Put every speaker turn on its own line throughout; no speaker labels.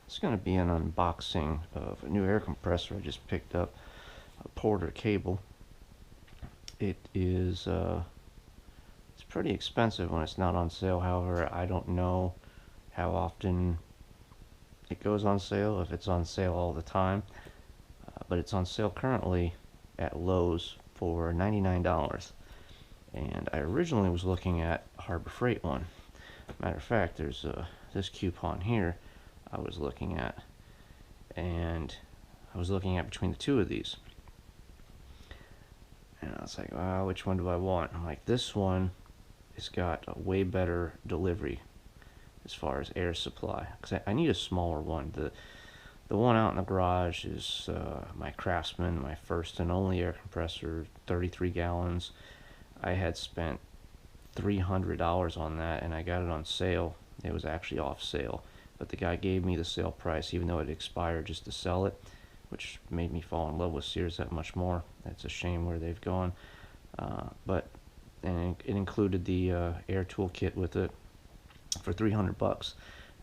It's going to be an unboxing of a new air compressor I just picked up, a Porter Cable. It's pretty expensive when it's not on sale. However, I don't know how often it goes on sale, if it's on sale all the time. But it's on sale currently at Lowe's for $99. And I originally was looking at Harbor Freight one. Matter of fact, there's this coupon here I was looking at, and I was looking at between the two of these, and I was like, wow, which one do I want? I'm like, this one has got a way better delivery as far as air supply, because I need a smaller one. The one out in the garage is my Craftsman, my first and only air compressor, 33 gallons. I had spent $300 on that, and I got it on sale. It was actually off sale, but the guy gave me the sale price even though it expired just to sell it, which made me fall in love with Sears that much more. That's a shame where they've gone. And it included the air tool kit with it for $300.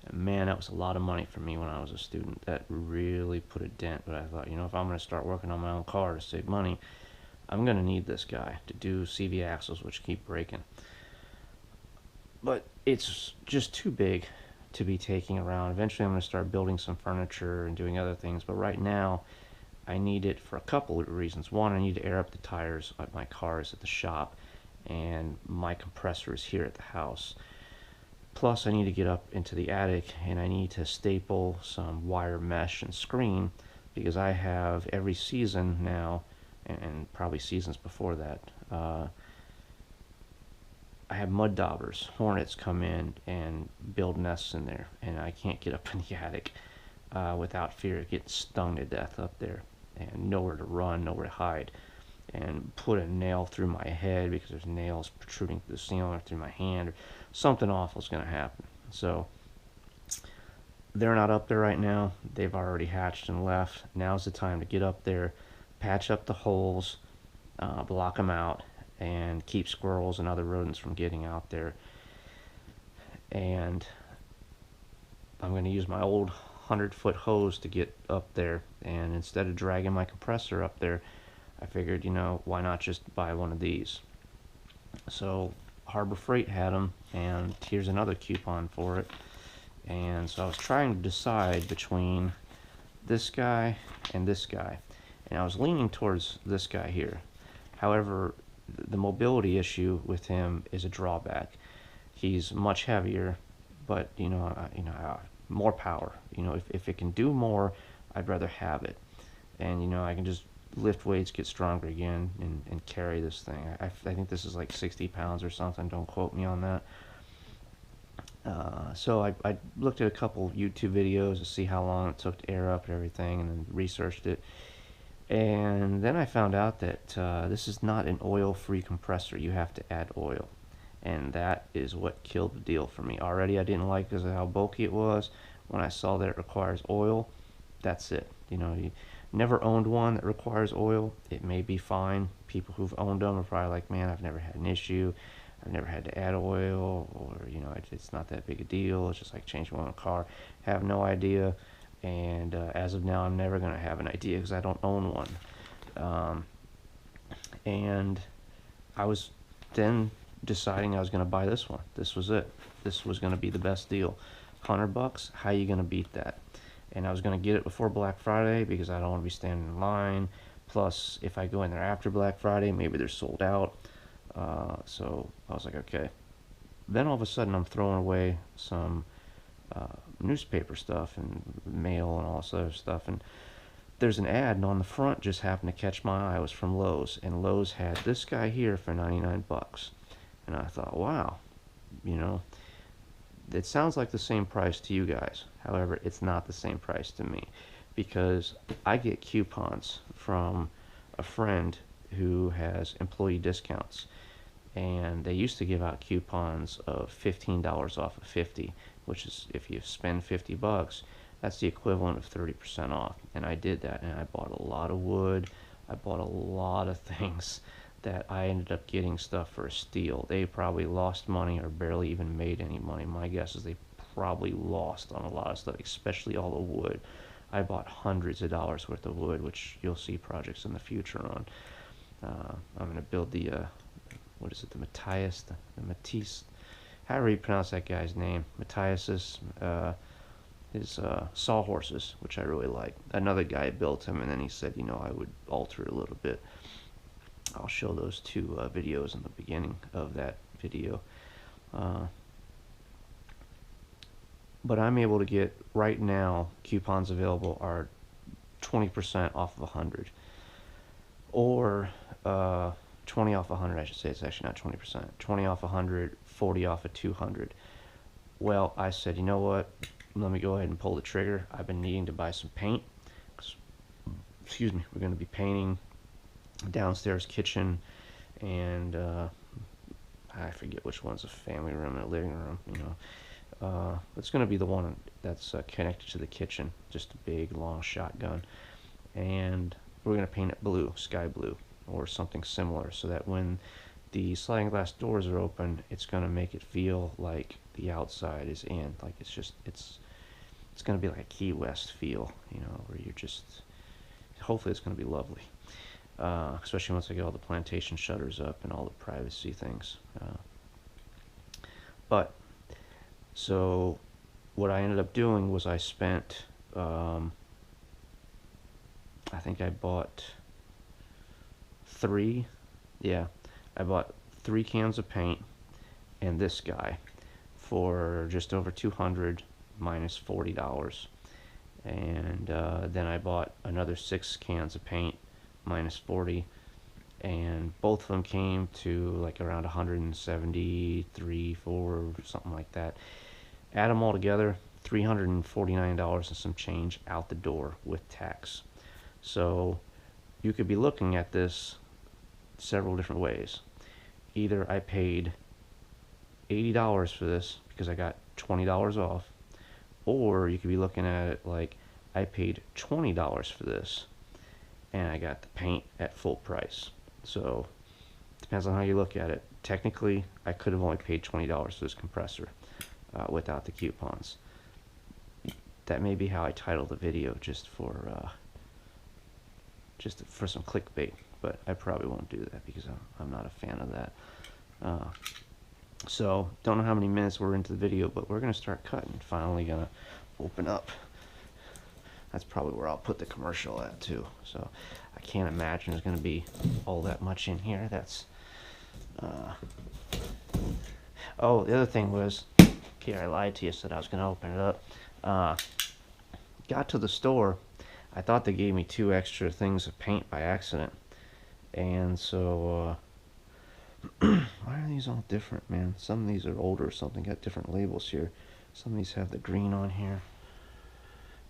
And man, that was a lot of money for me when I was a student. That really put a dent. But I thought, if I'm going to start working on my own car to save money, I'm going to need this guy to do CV axles, which keep breaking. But it's just too big to be taking around. Eventually I'm going to start building some furniture and doing other things, but right now I need it for a couple of reasons. One, I need to air up the tires of my cars at the shop, and my compressor is here at the house. Plus I need to get up into the attic, and I need to staple some wire mesh and screen, because I have every season now, and probably seasons before that, I have mud daubers, hornets come in and build nests in there, and I can't get up in the attic without fear of getting stung to death up there, and nowhere to run, nowhere to hide, and put a nail through my head because there's nails protruding through the ceiling or through my hand, or something awful is going to happen. So they're not up there right now. They've already hatched and left. Now's the time to get up there, patch up the holes, block them out, and keep squirrels and other rodents from getting out there. And I'm going to use my old 100-foot hose to get up there, and instead of dragging my compressor up there, I figured, why not just buy one of these? So Harbor Freight had them, and here's another coupon for it. And so I was trying to decide between this guy and this guy, and I was leaning towards this guy here. However, the mobility issue with him is a drawback. He's much heavier, but more power. If it can do more, I'd rather have it. And I can just lift weights, get stronger again, and carry this thing. I think this is like 60 pounds or something. Don't quote me on that. So I looked at a couple YouTube videos to see how long it took to air up and everything, and then researched it. And then I found out that this is not an oil-free compressor. You have to add oil, and that is what killed the deal for me. Already I didn't like because of how bulky it was. When I saw that it requires oil, that's it. You never owned one that requires oil. It may be fine. People who've owned them are probably like, man, I've never had an issue. I've never had to add oil, or it's not that big a deal. It's just like changing one in a car. Have no idea. And as of now, I'm never going to have an idea because I don't own one. And I was then deciding I was going to buy this one. This was it. This was going to be the best deal. $100, how you going to beat that? And I was going to get it before Black Friday because I don't want to be standing in line. Plus, if I go in there after Black Friday, maybe they're sold out. So I was like, okay. Then all of a sudden, I'm throwing away some newspaper stuff and mail and all this other stuff, and there's an ad, and on the front just happened to catch my eye. It was from Lowe's, and Lowe's had this guy here for 99 bucks, and I thought, wow, it sounds like the same price to you guys. However, it's not the same price to me, because I get coupons from a friend who has employee discounts, and they used to give out coupons of $15 off of 50, which is, if you spend 50 bucks, that's the equivalent of 30% off. And I did that, and I bought a lot of wood. I bought a lot of things that I ended up getting stuff for a steal. They probably lost money or barely even made any money. My guess is they probably lost on a lot of stuff, especially all the wood. I bought hundreds of dollars worth of wood, which you'll see projects in the future on. I'm going to build the, what is it, the Matisse, however you pronounce that guy's name, Matthias's, his sawhorses, which I really like. Another guy built him, and then he said, you know, I would alter it a little bit. I'll show those two videos in the beginning of that video. But I'm able to get, right now, coupons available are 20% off of 100. Or 20 off 100, I should say. It's actually not 20%. 20 off 100, 40 off of 200. Well, I said, you know what? Let me go ahead and pull the trigger. I've been needing to buy some paint. Excuse me. We're going to be painting downstairs kitchen, and I forget which one's a family room and a living room, you know. It's going to be the one that's connected to the kitchen, just a big long shotgun, and we're going to paint it blue, sky blue, or something similar, so that when the sliding glass doors are open, it's going to make it feel like the outside is in, like it's going to be like a Key West feel, you know, where you're just, hopefully it's going to be lovely. Especially once I get all the plantation shutters up and all the privacy things. So what I ended up doing was I spent, I think I bought I bought 3 cans of paint and this guy for just over $200 minus $40. And then I bought another 6 cans of paint minus 40, and both of them came to like around 173, 4, something like that. Add them all together, $349 and some change out the door with tax. So you could be looking at this several different ways. Either I paid $80 for this because I got $20 off, or you could be looking at it like I paid $20 for this and I got the paint at full price. So depends on how you look at it. Technically, I could have only paid $20 for this compressor without the coupons. That may be how I title the video, just for some clickbait, but I probably won't do that because I'm not a fan of that. So don't know how many minutes we're into the video, but we're gonna start cutting. Finally gonna open up. That's probably where I'll put the commercial at too. So I can't imagine there's going to be all that much in here. That's oh, the other thing was, okay, I lied to you, said I was going to open it up. Got to the store, I thought they gave me 2 extra things of paint by accident, and so why are these all different, man? Some of these are older, something got different labels here. Some of these have the green on here.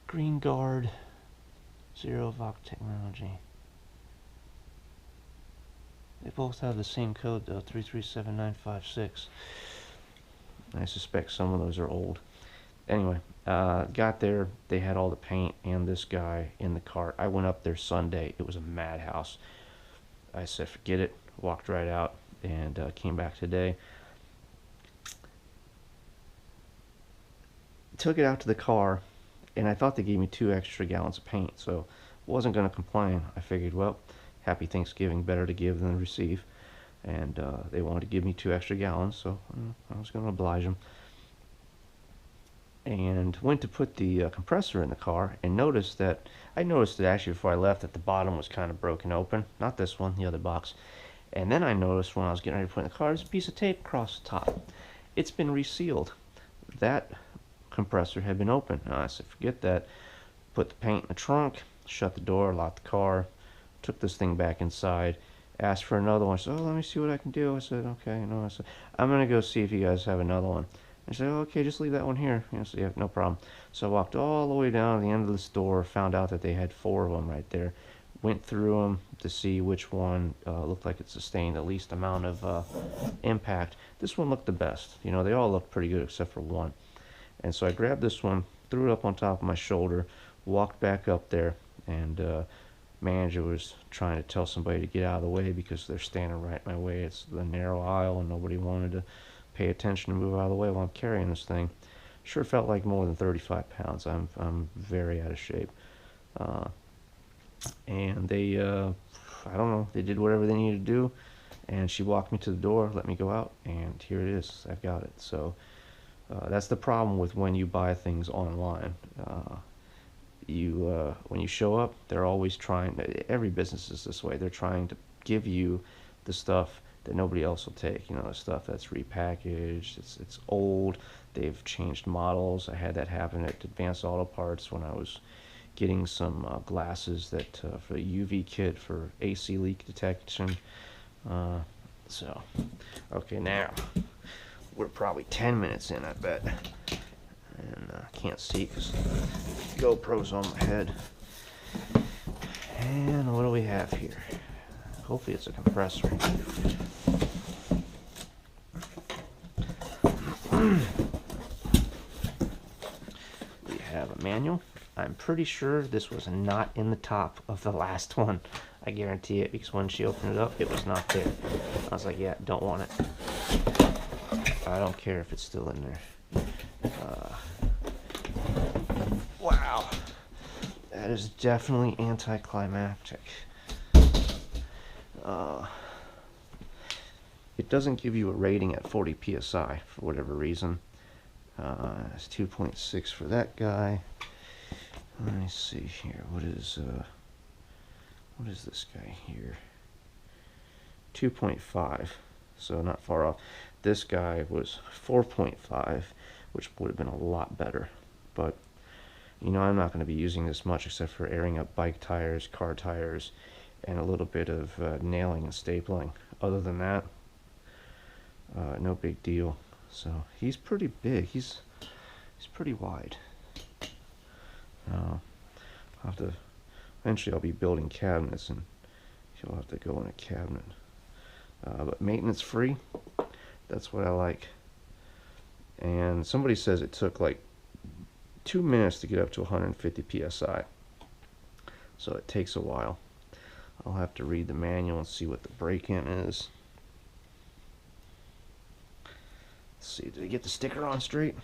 Green Guard, Zero Voc Technology. They both have the same code though, 337956. I suspect some of those are old. Anyway, got there, they had all the paint and this guy in the cart. I went up there Sunday, it was a madhouse. I said forget it, walked right out, and came back today. Took it out to the car, and I thought they gave me 2 extra gallons of paint, so wasn't going to complain. I figured, well, happy Thanksgiving, better to give than receive, and they wanted to give me 2 extra gallons, so I was going to oblige them. And went to put the compressor in the car, and noticed it actually before I left, that the bottom was kind of broken open. Not this one, the other box. And then I noticed when I was getting ready to put it in the car, there's a piece of tape across the top. It's been resealed. That compressor had been open. Now I said forget that, put the paint in the trunk, shut the door, locked the car, took this thing back inside, asked for another one. I said, oh, let me see what I can do. I said, okay, you know, I said, I'm gonna go see if you guys have another one. I said, oh, okay, just leave that one here. You know, so yeah, no problem. So I walked all the way down to the end of the store, found out that they had 4 of them right there, went through them to see which one looked like it sustained the least amount of impact. This one looked the best. You know, they all looked pretty good except for one. And so I grabbed this one, threw it up on top of my shoulder, walked back up there, and manager was trying to tell somebody to get out of the way because they're standing right in my way. It's the narrow aisle, and nobody wanted to pay attention to move out of the way while I'm carrying this thing. Sure felt like more than 35 pounds. I'm very out of shape. Uh, and they, I don't know, they did whatever they needed to do. And she walked me to the door, let me go out, and here it is. I've got it. So that's the problem with when you buy things online. When you show up, they're always trying. Every business is this way. They're trying to give you the stuff that nobody else will take. You know, the stuff that's repackaged. It's old. They've changed models. I had that happen at Advanced Auto Parts when I was getting some glasses that for a UV kit for AC leak detection. So, okay, now we're probably 10 minutes in, I bet, and can't see because GoPro's on my head. And what do we have here? Hopefully it's a compressor. We have a manual. I'm pretty sure this was not in the top of the last one. I guarantee it, because when she opened it up, it was not there. I was like, yeah, don't want it. I don't care if it's still in there. Wow. That is definitely anticlimactic. It doesn't give you a rating at 40 psi for whatever reason. It's 2.6 for that guy. Let me see here. What is this guy here? 2.5. So not far off. This guy was 4.5, which would have been a lot better. But you know, I'm not going to be using this much except for airing up bike tires, car tires, and a little bit of nailing and stapling. Other than that, no big deal. So he's pretty big. He's pretty wide. I'll have to eventually. I'll be building cabinets, and he'll have to go in a cabinet. But maintenance free. That's what I like. And somebody says it took like 2 minutes to get up to 150 psi. So it takes a while. I'll have to read the manual and see what the break-in is. Let's see, did I get the sticker on straight?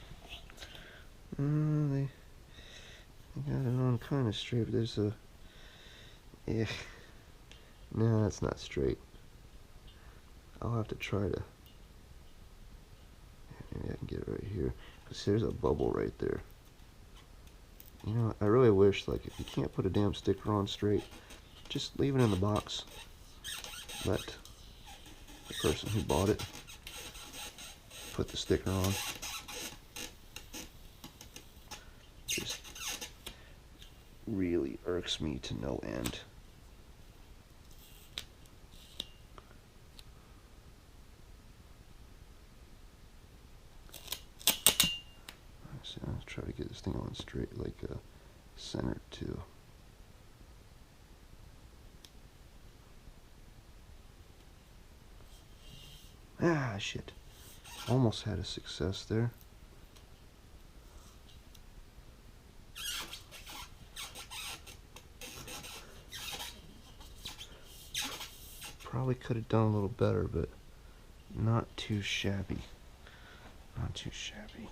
They got it on kind of straight, but there's a... Yeah. No, that's not straight. I'll have to try to... Maybe I can get it right here. Because there's a bubble right there. You know, I really wish, like, if you can't put a damn sticker on straight, just leave it in the box. Let the person who bought it put the sticker on. Just really irks me to no end. So I'll try to get this thing on straight, like centered too. Ah, shit. Almost had a success there. Probably could have done a little better, but not too shabby. Not too shabby.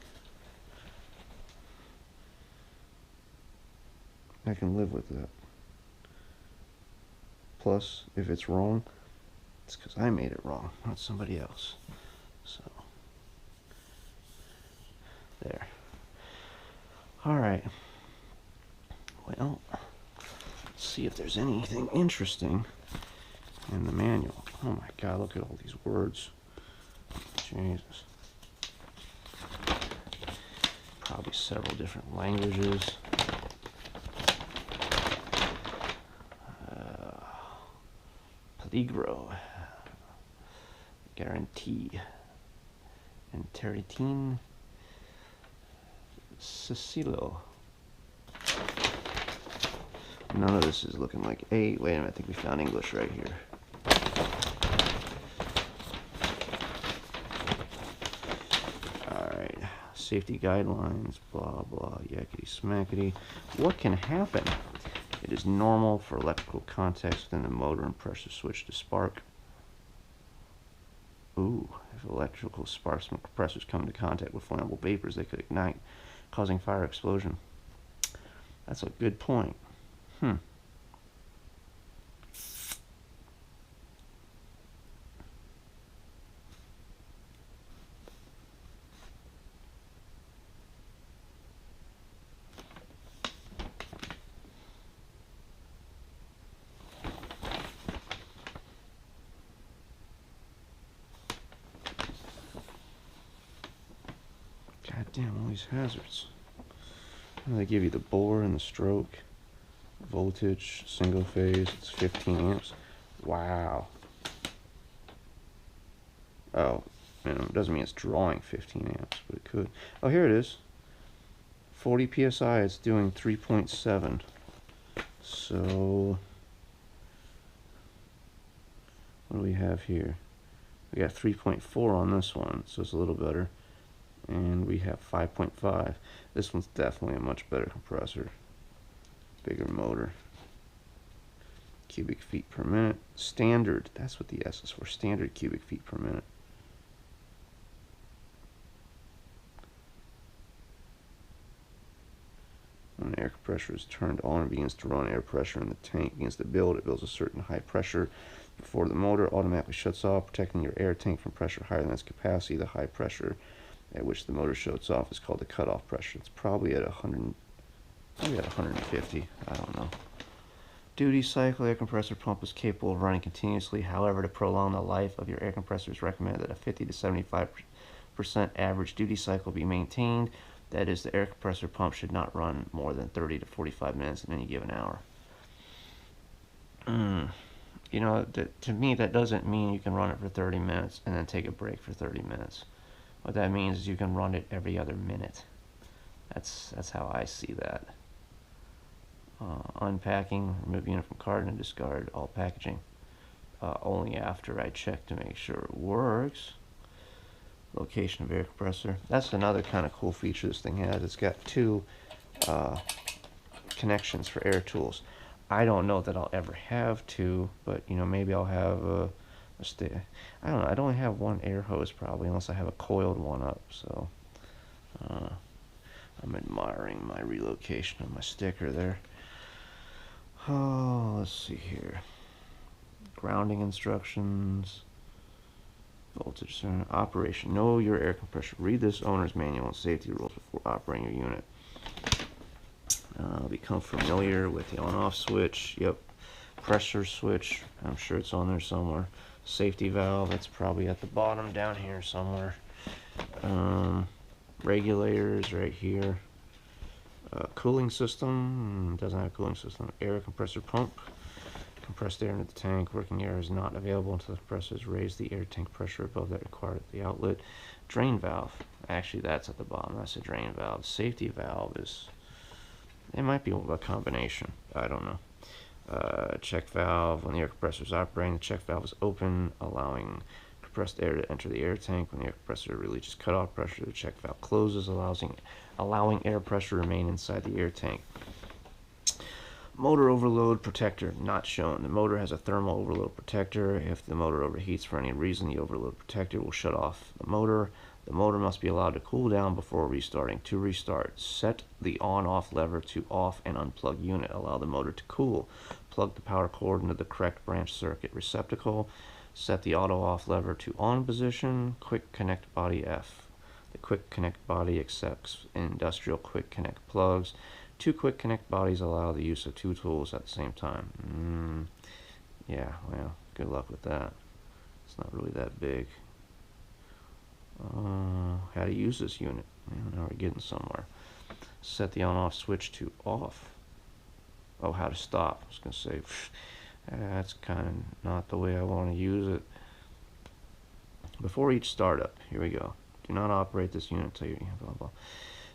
I can live with that. Plus, if it's wrong, it's because I made it wrong, not somebody else. So, there. Alright. Well, let's see if there's anything interesting in the manual. Oh my god, look at all these words. Jesus. Probably several different languages. Peligro. Guarantee. And Territine. Sicilo. None of this is looking like... Hey, wait a minute, I think we found English right here. Alright, safety guidelines, blah blah, yakety smackety. What can happen? It is normal for electrical contacts within the motor and pressure switch to spark. Ooh, if electrical sparks from compressors come into contact with flammable vapors, they could ignite, causing fire explosion. That's a good point. God damn, all these hazards. They give you the bore and the stroke, voltage, single phase, it's 15 amps. Wow. Oh, it doesn't mean it's drawing 15 amps, but it could. Oh, here it is. 40 psi, it's doing 3.7. So, what do we have here? We got 3.4 on this one, so it's a little better. And we have 5.5. This one's definitely a much better compressor. Bigger motor. Cubic feet per minute. Standard, that's what the S is for, standard cubic feet per minute. When an air compressor is turned on and begins to run, air pressure in the tank begins to build. It builds a certain high pressure before the motor automatically shuts off, protecting your air tank from pressure higher than its capacity. The high pressure at which the motor shuts off is called the cutoff pressure. It's probably at 100, maybe at 150. I don't know. Duty cycle air compressor pump is capable of running continuously. However, to prolong the life of your air compressor, it's recommended that a 50 to 75% average duty cycle be maintained. That is, the air compressor pump should not run more than 30 to 45 minutes in any given hour. You know, to me, that doesn't mean you can run it for 30 minutes and then take a break for 30 minutes. What that means is you can run it every other minute. That's how I see that. Unpacking, remove unit from carton and discard all packaging. Only after I check to make sure it works. Location of air compressor. That's another kind of cool feature this thing has. It's got two connections for air tools. I don't know that I'll ever have two, but you know, maybe I'll have a I don't know. I'd only have one air hose probably, unless I have a coiled one up. So I'm admiring my relocation of my sticker there. Oh, let's see here. Grounding instructions. Voltage center. Operation. Know your air compressor. Read this owner's manual and safety rules before operating your unit. Become familiar with the on-off switch. Yep. Pressure switch. I'm sure it's on there somewhere. Safety valve. That's probably at the bottom down here somewhere. Regulators right here. Cooling system. Doesn't have a cooling system. Air compressor pump. Compressed air into the tank. Working air is not available until the compressor has raised the air tank pressure above that required at the outlet. Drain valve. Actually, that's at the bottom. That's a drain valve. Safety valve is... it might be a combination. I don't know. Check valve. When the air compressor is operating, the check valve is open, allowing compressed air to enter the air tank. When the air compressor releases cutoff pressure, the check valve closes, allowing air pressure to remain inside the air tank. Motor overload protector not shown. The motor has a thermal overload protector. If the motor overheats for any reason, the overload protector will shut off the motor. The motor must be allowed to cool down before restarting. To restart, set the on-off lever to off and unplug unit. Allow the motor to cool. Plug the power cord into the correct branch circuit receptacle. Set the auto-off lever to on position. Quick connect body F. The quick connect body accepts industrial quick connect plugs. Two quick connect bodies allow the use of two tools at the same time. Yeah, well, good luck with that. It's not really that big. How to use this unit. Now we're getting somewhere. Set the on-off switch to off. Oh, how to stop. I was going to say, that's kind of not the way I want to use it. Before each startup, here we go. Do not operate this unit until you blah blah.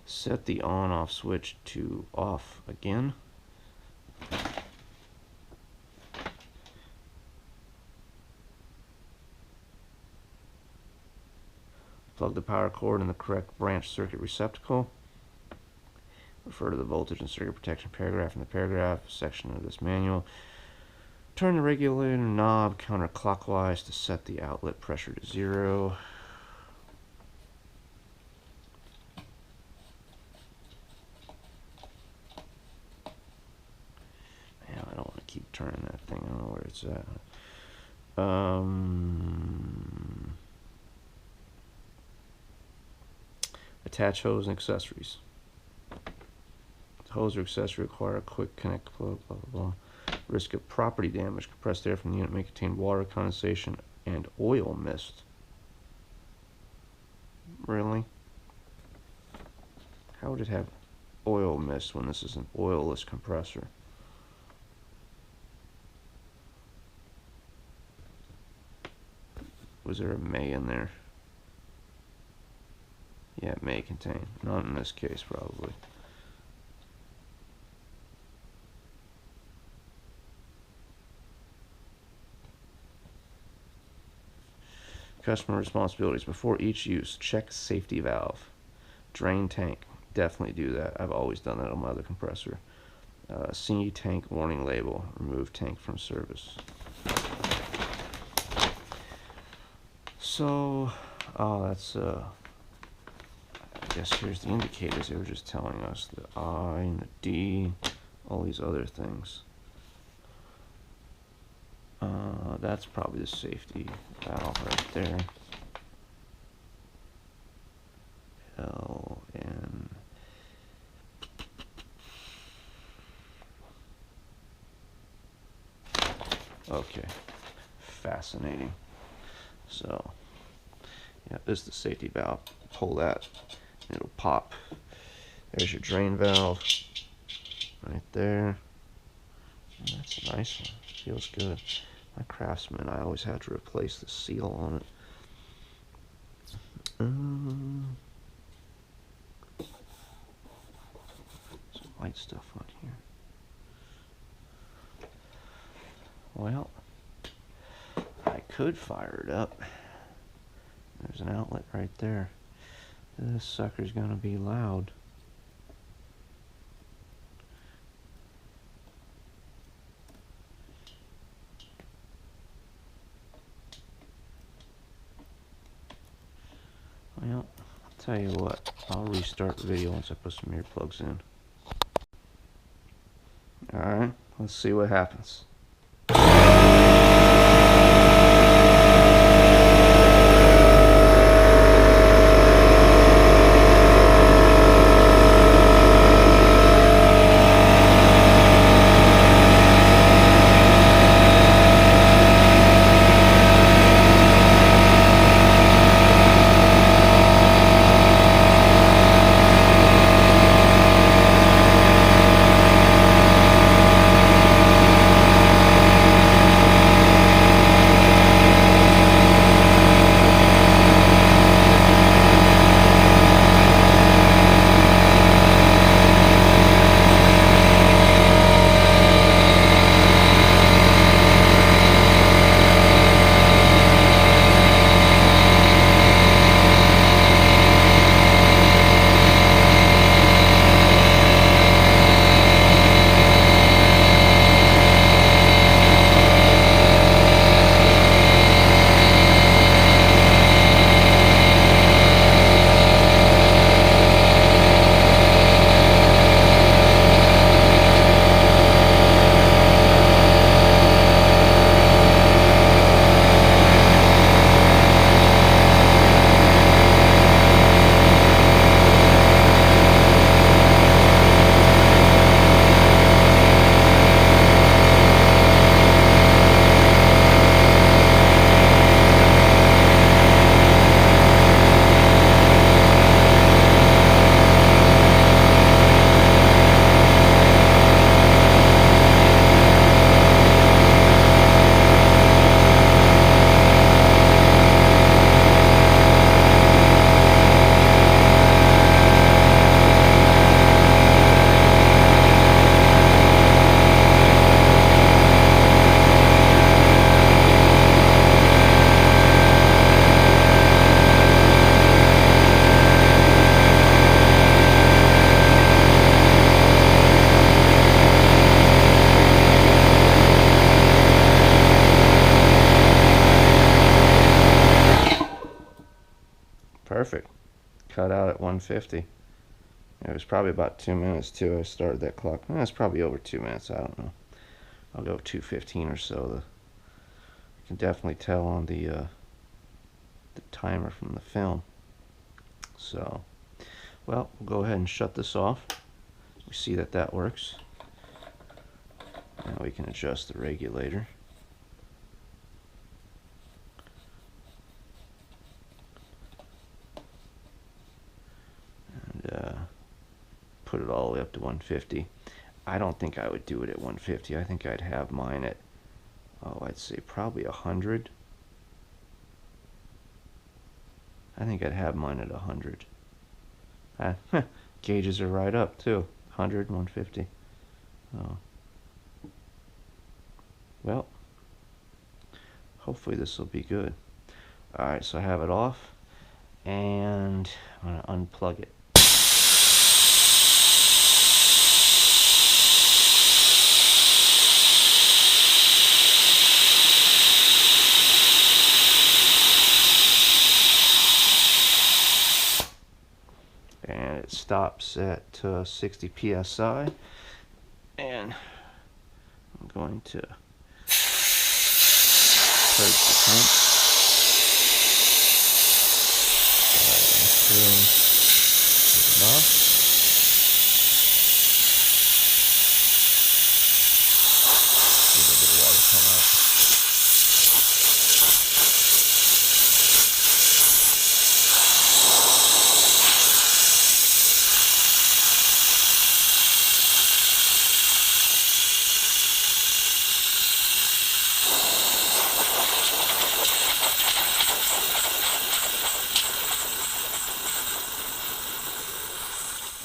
Set the on-off switch to off again. Plug the power cord in the correct branch circuit receptacle. Refer to the voltage and circuit protection paragraph in the paragraph section of this manual. Turn the regulator knob counterclockwise to set the outlet pressure to 0. Man, I don't want to keep turning that thing. I don't know where it's at. Attach hose and accessories. Hose or accessory require a quick connect plug, blah, blah, blah. Risk of property damage. Compressed air from the unit may contain water, condensation, and oil mist. Really? How would it have oil mist when this is an oilless compressor? Was there a may in there? Yeah, it may contain. Not in this case, probably. Customer responsibilities. Before each use, check safety valve. Drain tank. Definitely do that. I've always done that on my other compressor. See tank warning label. Remove tank from service. So, that's, I guess here's the indicators. They were just telling us the I and the D, all these other things. That's probably the safety valve right there. L, N. Okay, fascinating. So, yeah, this is the safety valve. Pull that, and it'll pop. There's your drain valve, right there. And that's a nice one. Feels good. My Craftsman, I always had to replace the seal on it. Some white stuff on here. Well, I could fire it up. There's an outlet right there. This sucker's gonna be loud. Well, I'll tell you what, I'll restart the video once I put some earplugs in. Alright, let's see what happens. cut out at 150. It was probably about 2 minutes too. I started that clock. It's probably over 2 minutes. I don't know. I'll go 2:15 or so. You can definitely tell on the timer from the film. So, well, we'll go ahead and shut this off. We see that that works. Now we can adjust the regulator. And put it all the way up to 150. I don't think I would do it at 150. I think I'd have mine at, I'd say probably 100. I think I'd have mine at 100. Gauges are right up too. 100, 150. Oh. Well, hopefully this will be good. Alright, so I have it off, and I'm going to unplug it. And it stops at 60 psi, and I'm going to purge the pump. Turn it off. See a little bit of water come out.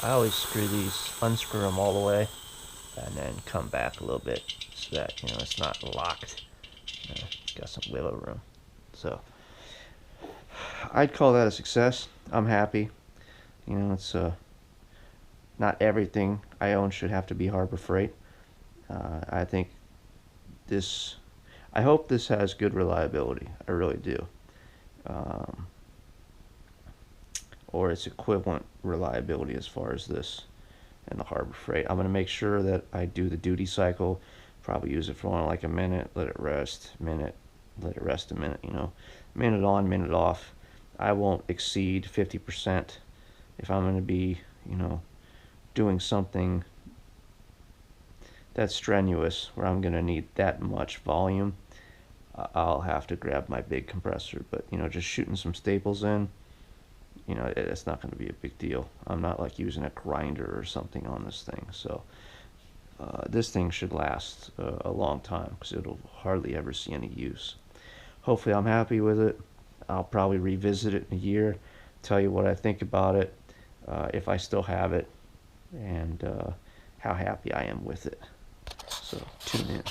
I always unscrew them all the way, and then come back a little bit so that it's not locked. Got some wiggle room. So I'd call that a success. I'm happy. It's not everything I own should have to be Harbor Freight. I think this. I hope this has good reliability. I really do. Or its equivalent reliability as far as this and the Harbor Freight. I'm going to make sure that I do the duty cycle, probably use it for only like a minute, let it rest, minute, let it rest a minute, minute on, minute off. I won't exceed 50% if I'm going to be, doing something that's strenuous where I'm going to need that much volume. I'll have to grab my big compressor, but just shooting some staples in, it's not going to be a big deal. I'm not like using a grinder or something on this thing. So this thing should last a long time because it'll hardly ever see any use. Hopefully I'm happy with it. I'll probably revisit it in a year, tell you what I think about it, if I still have it, and how happy I am with it. So tune in.